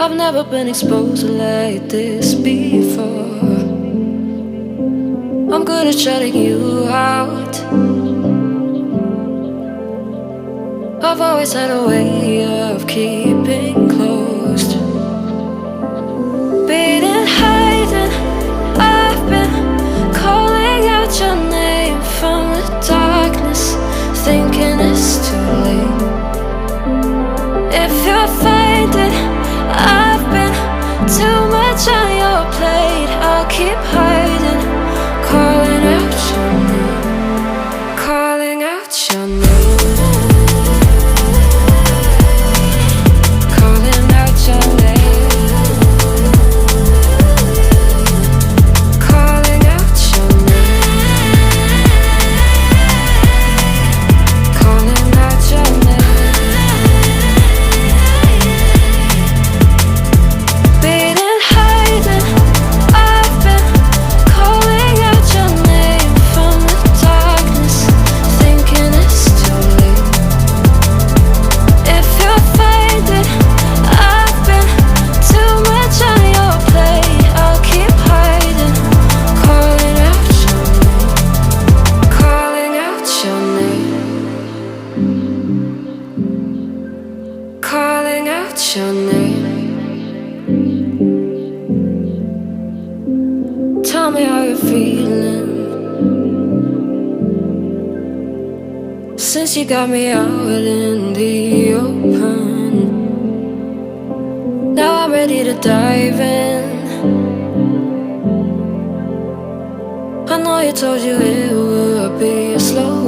I've never been exposed like this before. I'm good at shutting you out. I've always had a way of keeping closed. Beating, hiding, I've been calling out your name from the darkness, thinking it's too late. If you're finding I've been too much on your plate, I'll keep hiding, calling out your name, calling out your name. Calling out your name. Tell me how you're feeling, since you got me out in the open. Now I'm ready to dive in. I know you told you it would be a slow